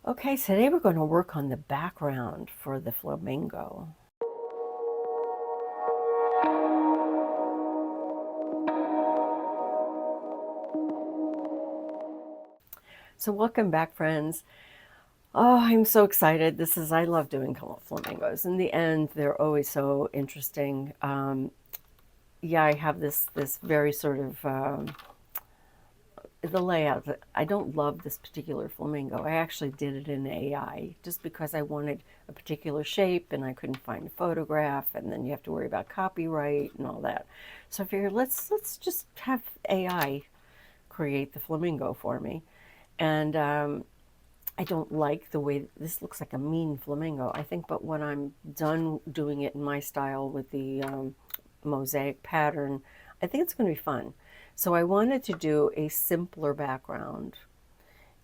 Okay, today we're going to work on the background for the flamingo. So welcome back, friends. Oh, I'm so excited. I love doing flamingos. In the end, they're always so interesting. Yeah, I have this very sort of the layout. I don't love this particular flamingo. I actually did it in AI just because I wanted a particular shape and I couldn't find a photograph, and then you have to worry about copyright and all that. So I figured let's just have AI create the flamingo for me. And I don't like the way this looks like a mean flamingo, I think, but when I'm done doing it in my style with the mosaic pattern, I think it's going to be fun. So I wanted to do a simpler background,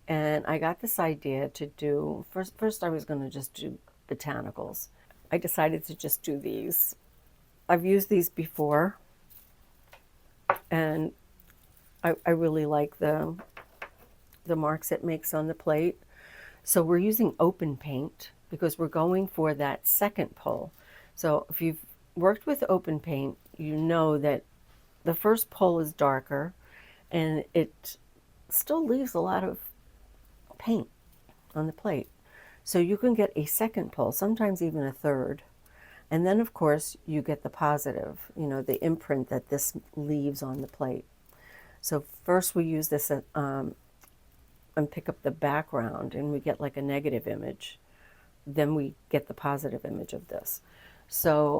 and I got this idea to do, first I was going to just do botanicals. I decided to just do these. I've used these before, and I really like the marks it makes on the plate. So we're using open paint because we're going for that second pull. So if you've worked with open paint, you know that the first pull is darker and it still leaves a lot of paint on the plate. So you can get a second pull, sometimes even a third. And then of course you get the positive, the imprint that this leaves on the plate. So first we use this and pick up the background and we get like a negative image. Then we get the positive image of this. So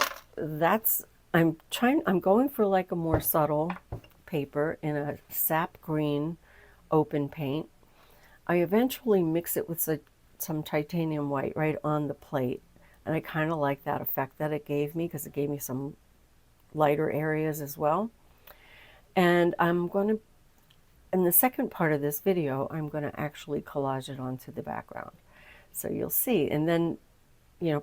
I'm going for like a more subtle paper in a sap green open paint. I eventually mix it with some titanium white right on the plate. And I kind of like that effect that it gave me because it gave me some lighter areas as well. And in the second part of this video, I'm going to actually collage it onto the background. So you'll see. And then,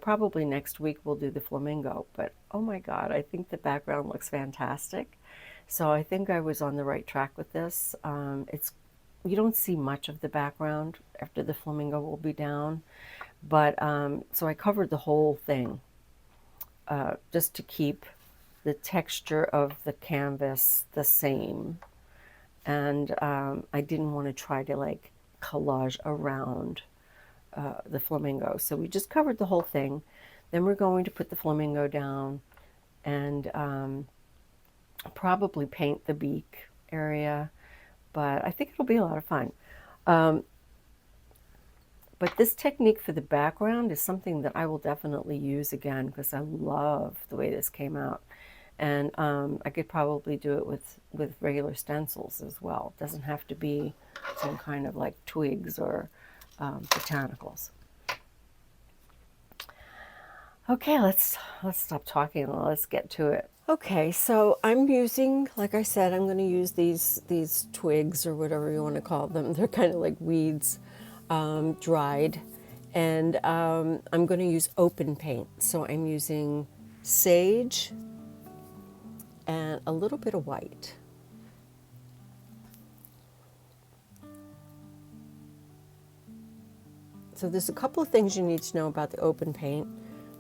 probably next week we'll do the flamingo. But oh my God, I think the background looks fantastic. So I think I was on the right track with this. You don't see much of the background after the flamingo will be down. But so I covered the whole thing just to keep the texture of the canvas the same. And I didn't want to try to like collage around the flamingo. So we just covered the whole thing. Then we're going to put the flamingo down and probably paint the beak area, but I think it'll be a lot of fun. But this technique for the background is something that I will definitely use again because I love the way this came out. And I could probably do it with regular stencils as well. It doesn't have to be some kind of like twigs or botanicals. Okay, let's stop talking and let's get to it. Okay, so I'm using, like I said, I'm going to use these twigs or whatever you want to call them. They're kind of like weeds, dried, and I'm going to use open paint. So I'm using sage and a little bit of white. So there's a couple of things you need to know about the open paint.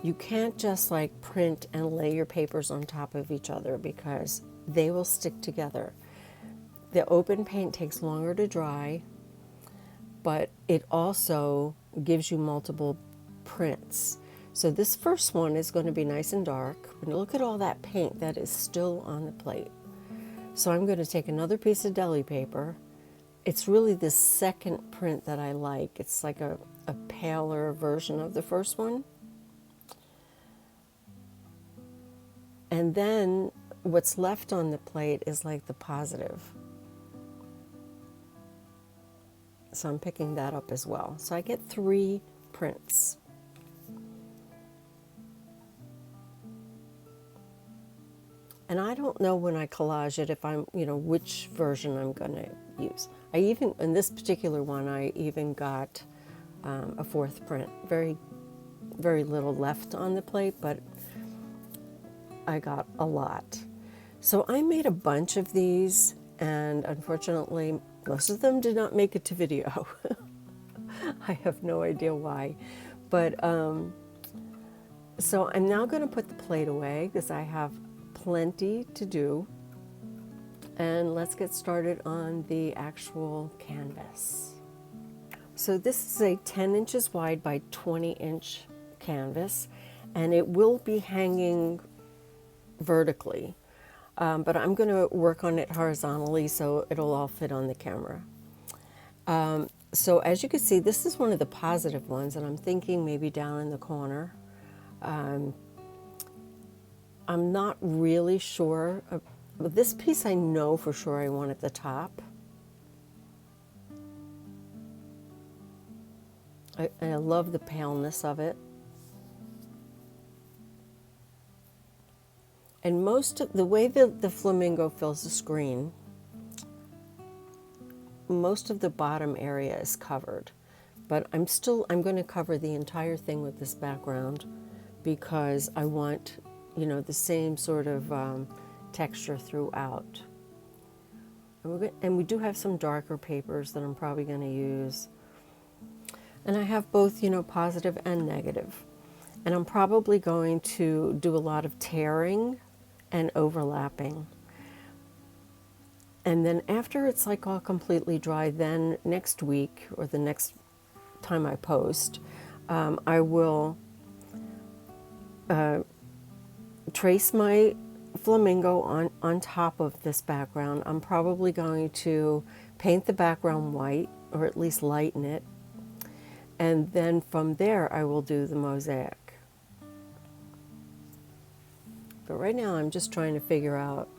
You can't just like print and lay your papers on top of each other because they will stick together. The open paint takes longer to dry, but it also gives you multiple prints. So this first one is going to be nice and dark. But look at all that paint that is still on the plate. So I'm going to take another piece of deli paper. It's really the second print that I like. It's like a paler version of the first one. And then what's left on the plate is like the positive. So I'm picking that up as well. So I get 3 prints. And I don't know when I collage it if I'm, which version I'm going to use. In this particular one, I even got a 4th print. Very, very little left on the plate, but I got a lot. So I made a bunch of these, and unfortunately, most of them did not make it to video. I have no idea why. But so I'm now going to put the plate away because I have plenty to do. And let's get started on the actual canvas. So this is a 10 inches wide by 20-inch canvas, and it will be hanging vertically. But I'm going to work on it horizontally so it'll all fit on the camera. So as you can see, this is one of the positive ones, and I'm thinking maybe down in the corner. I'm not really sure. This piece I know for sure I want at the top. I love the paleness of it. And most of the way the flamingo fills the screen, most of the bottom area is covered. But I'm going to cover the entire thing with this background because I want, you know, the same sort of texture throughout. And we do have some darker papers that I'm probably going to use. And I have both, you know, positive and negative. And I'm probably going to do a lot of tearing and overlapping. And then after it's like all completely dry, then next week or the next time I post, I will trace my flamingo on top of this background. I'm probably going to paint the background white, or at least lighten it. And then from there, I will do the mosaic. But right now, I'm just trying to figure out,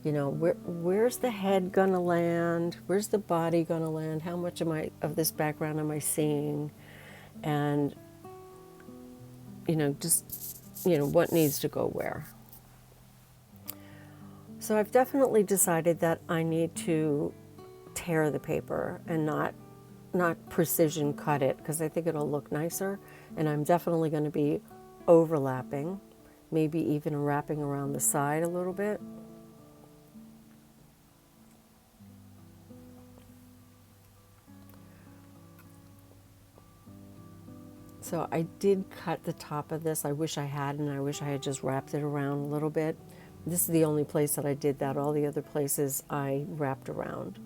you know, where's the head gonna land? Where's the body gonna land? How much of this background am I seeing? And, you know, just, you know, what needs to go where. So I've definitely decided that I need to tear the paper and not precision cut it, because I think it'll look nicer. And I'm definitely going to be overlapping, maybe even wrapping around the side a little bit. So I did cut the top of this. I wish I had, and I wish I had just wrapped it around a little bit. This is the only place that I did that. All the other places I wrapped around.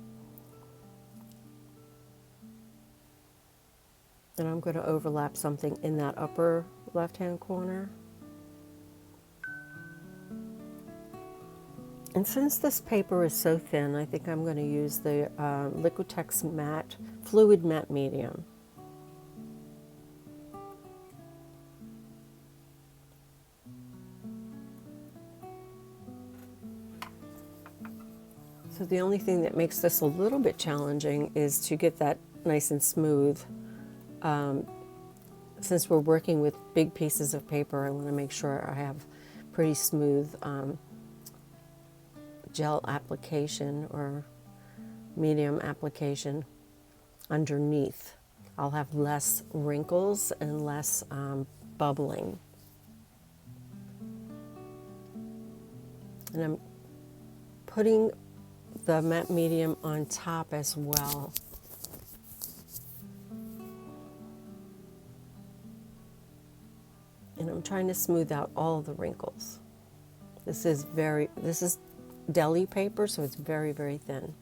And I'm going to overlap something in that upper left-hand corner. And since this paper is so thin, I think I'm going to use the Liquitex matte, fluid matte medium. So the only thing that makes this a little bit challenging is to get that nice and smooth. Since we're working with big pieces of paper, I want to make sure I have pretty smooth gel application or medium application underneath. I'll have less wrinkles and less bubbling. And I'm putting the matte medium on top as well. And I'm trying to smooth out all the wrinkles. This is Deli paper, so it's very, very thin.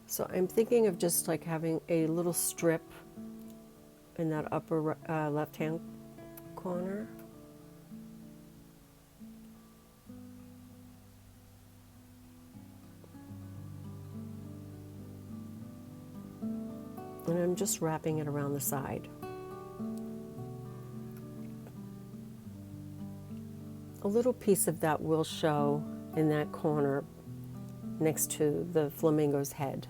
So I'm thinking of just like having a little strip in that upper left-hand corner. And I'm just wrapping it around the side. A little piece of that will show in that corner next to the flamingo's head.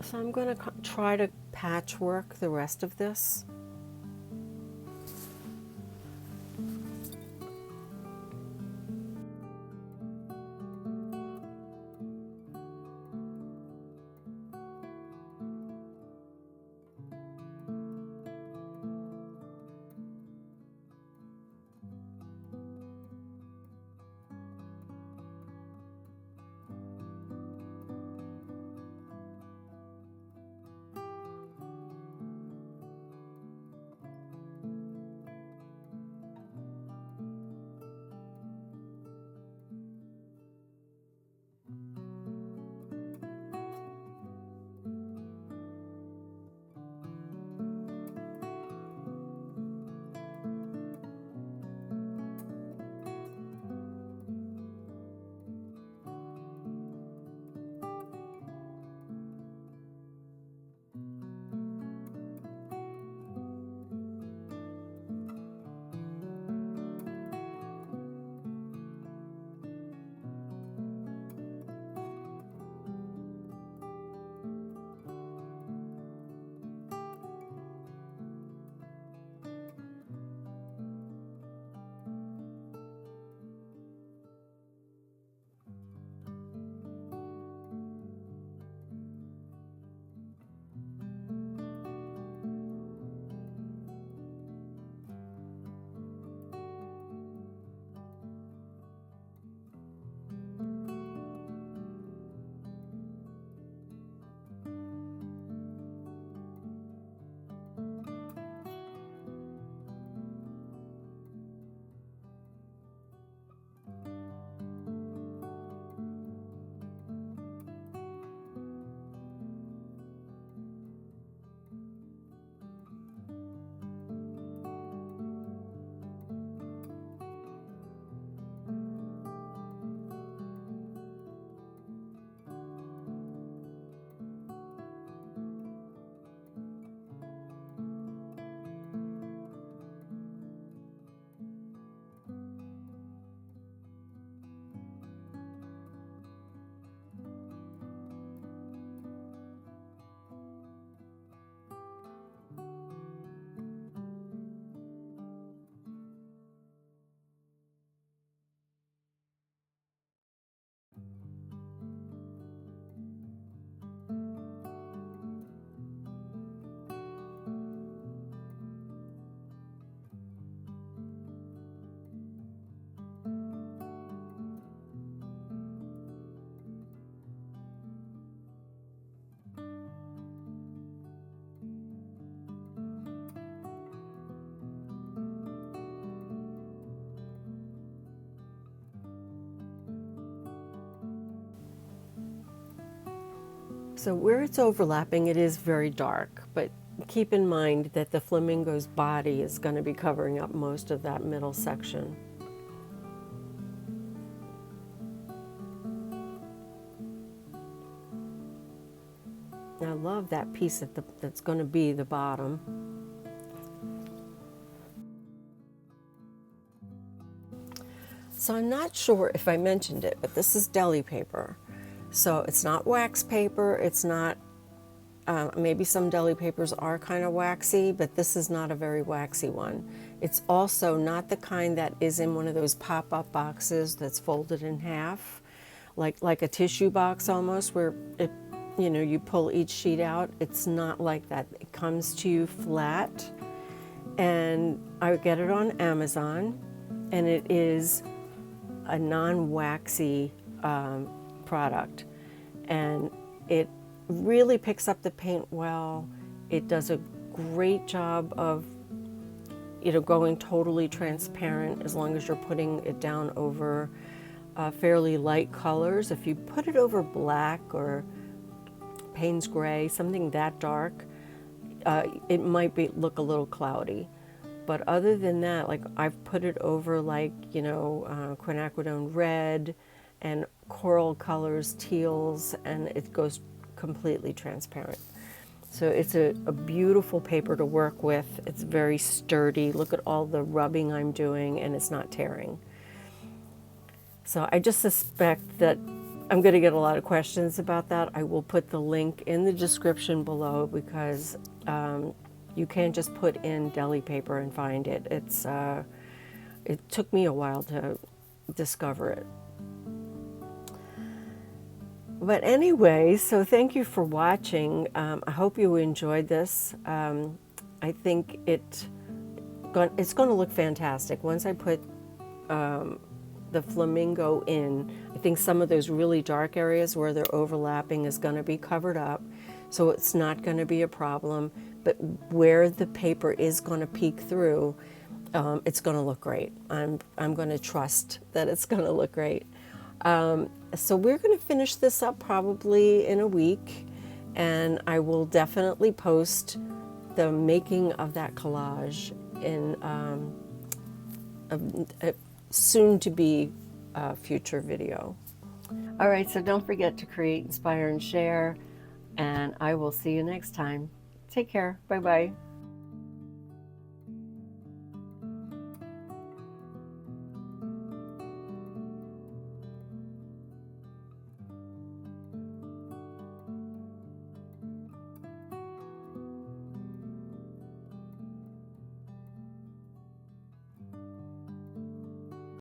So I'm going to try to patchwork the rest of this. So where it's overlapping, it is very dark, but keep in mind that the flamingo's body is going to be covering up most of that middle section. And I love that piece that's going to be the bottom. So I'm not sure if I mentioned it, but this is deli paper. So it's not wax paper, it's not, maybe some deli papers are kind of waxy, but this is not a very waxy one. It's also not the kind that is in one of those pop-up boxes that's folded in half, like a tissue box almost, where it, you know, you pull each sheet out. It's not like that. It comes to you flat, and I get it on Amazon, and it is a non-waxy product, and it really picks up the paint well. It does a great job of, you know, going totally transparent as long as you're putting it down over fairly light colors. If you put it over black or Payne's gray, something that dark, it might look a little cloudy. But other than that, like I've put it over, like, you know, quinacridone red and coral colors, teals, and it goes completely transparent. So it's a beautiful paper to work with. It's very sturdy. Look at all the rubbing I'm doing, and it's not tearing. So I just suspect that I'm going to get a lot of questions about that. I will put the link in the description below because you can't just put in deli paper and find it. It took me a while to discover it. But anyway, so thank you for watching. I hope you enjoyed this. I think it's going to look fantastic. Once I put the flamingo in, I think some of those really dark areas where they're overlapping is going to be covered up, so it's not going to be a problem. But where the paper is going to peek through, it's going to look great. I'm going to trust that it's going to look great. So we're going to finish this up probably in a week, and I will definitely post the making of that collage in a soon-to-be future video. All right, so don't forget to create, inspire, and share, and I will see you next time. Take care. Bye-bye.